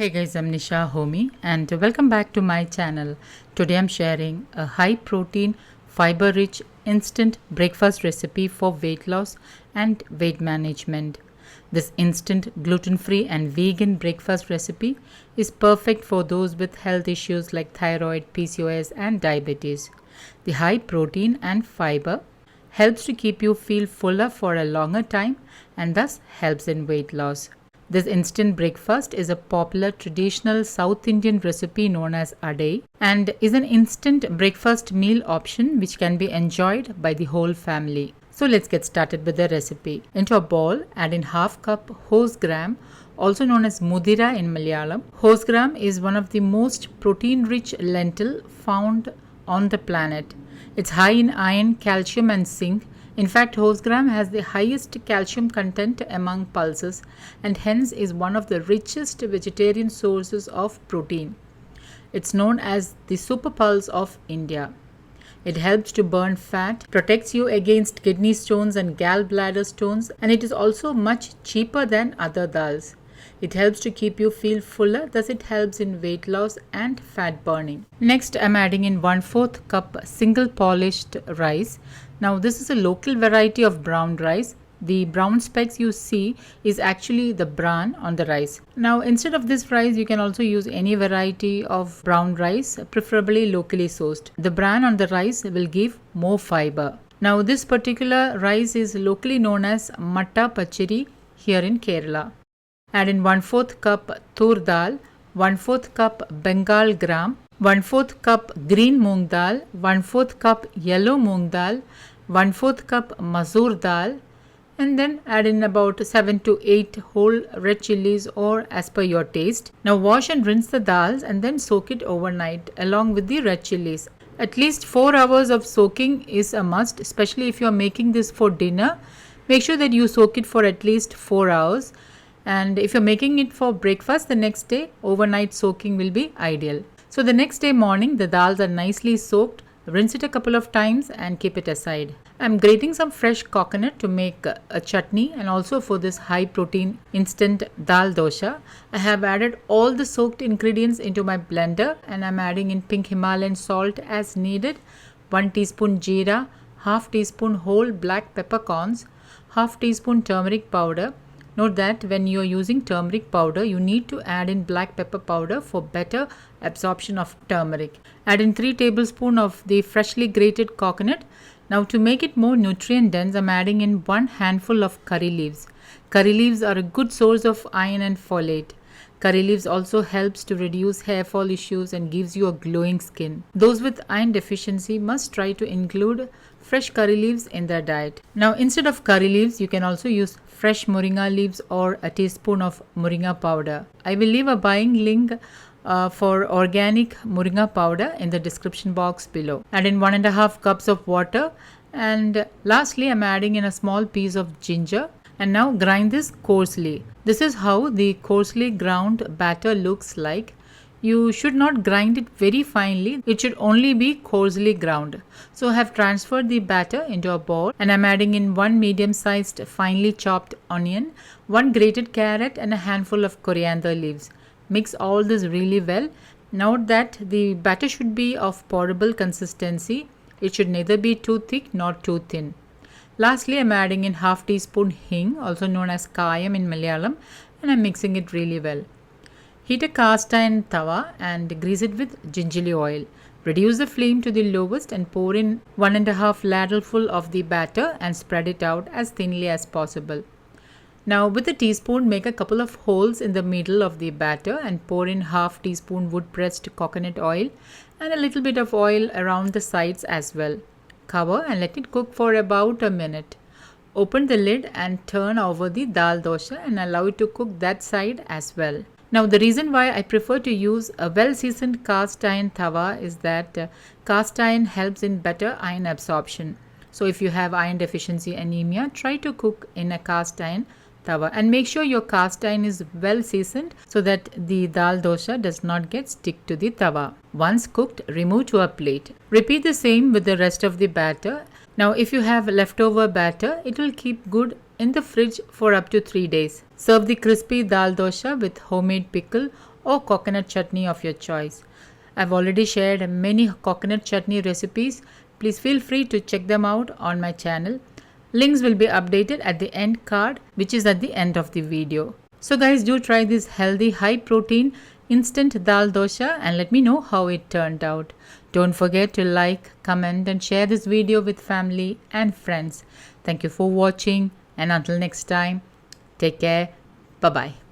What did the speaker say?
Hey guys, I'm Nisa Homey and welcome back to my channel. Today I'm sharing a high protein, fiber rich instant breakfast recipe for weight loss and weight management. This instant gluten free and vegan breakfast recipe is perfect for those with health issues like thyroid, PCOS and diabetes. The high protein and fiber helps to keep you feel fuller for a longer time and thus helps in weight loss. This instant breakfast is a popular traditional South Indian recipe known as adai and is an instant breakfast meal option which can be enjoyed by the whole family. So let's get started with the recipe. Into a bowl, add in half cup horse gram, also known as mudira in Malayalam. Horse gram is one of the most protein-rich lentil found on the planet. It's high in iron, calcium and zinc. In fact, horse gram has the highest calcium content among pulses and hence is one of the richest vegetarian sources of protein. It's known as the super pulse of India. It helps to burn fat, protects you against kidney stones and gallbladder stones, and it is also much cheaper than other dals. It helps to keep you feel fuller, thus it helps in weight loss and fat burning. Next, I'm adding in 1/4 cup single polished rice. Now this is a local variety of brown rice. The brown specks you see is actually the bran on the rice. Now instead of this rice, you can also use any variety of brown rice, preferably locally sourced. The bran on the rice will give more fiber. Now this particular rice is locally known as matta pachiri here in Kerala. Add in 1/4 cup tur dal, 1/4 cup bengal gram, 1/4 cup green mung dal, 1/4 cup yellow mung dal, 1/4 cup masoor dal, and then add in about 7 to 8 whole red chilies or as per your taste. Now wash and rinse the dals and then soak it overnight along with the red chilies. At least 4 hours of soaking is a must, especially if you are making this for dinner. Make sure that you soak it for at least 4 hours. And if you're making it for breakfast the next day, overnight soaking will be ideal. So the next day morning, the dals are nicely soaked. Rinse it a couple of times and keep it aside. I'm grating some fresh coconut to make a chutney, and also for this high protein instant dal dosa, I have added all the soaked ingredients into my blender and I'm adding in pink Himalayan salt as needed, 1 teaspoon jeera, half teaspoon whole black peppercorns, half teaspoon turmeric powder. Note that when you are using turmeric powder, you need to add in black pepper powder for better absorption of turmeric. Add in 3 tablespoons of the freshly grated coconut. Now to make it more nutrient dense, I'm adding in 1 handful of curry leaves. Curry leaves are a good source of iron and folate. Curry leaves also helps to reduce hair fall issues and gives you a glowing skin. Those with iron deficiency must try to include fresh curry leaves in their diet. Now instead of curry leaves, you can also use fresh moringa leaves or a teaspoon of moringa powder. I will leave a buying link for organic moringa powder in the description box below. Add in 1.5 cups of water, and lastly I'm adding in a small piece of ginger. And now grind this coarsely. This is how the coarsely ground batter looks like. You should not grind it very finely. It should only be coarsely ground. So I have transferred the batter into a bowl and I'm adding in 1 medium-sized finely chopped onion, 1 grated carrot and a handful of coriander leaves. Mix all this really well. Note that the batter should be of pourable consistency. It should neither be too thick nor too thin. Lastly, I'm adding in half teaspoon hing, also known as kayam in Malayalam, and I'm mixing it really well. Heat a cast iron tawa and grease it with gingerly oil. Reduce the flame to the lowest and pour in 1.5 ladleful of the batter and spread it out as thinly as possible. Now with a teaspoon, make a couple of holes in the middle of the batter and pour in half teaspoon wood pressed coconut oil and a little bit of oil around the sides as well. Cover and let it cook for about a minute. Open the lid and turn over the dal dosa and allow it to cook that side as well. Now the reason why I prefer to use a well-seasoned cast iron tawa is that cast iron helps in better iron absorption. So if you have iron deficiency anemia, try to cook in a cast iron tawa and make sure your cast iron is well seasoned so that the dal dosa does not get stick to the tawa. Once cooked, remove to a plate. Repeat the same with the rest of the batter. Now if you have leftover batter, it will keep good in the fridge for up to 3 days. Serve the crispy dal dosa with homemade pickle or coconut chutney of your choice. I've already shared many coconut chutney recipes. Please feel free to check them out on my channel. Links will be updated at the end card, which is at the end of the video. So guys, do try this healthy, high protein instant dal dosa and let me know how it turned out. Don't forget to like, comment and share this video with family and friends. Thank you for watching and until next time, take care. Bye-bye.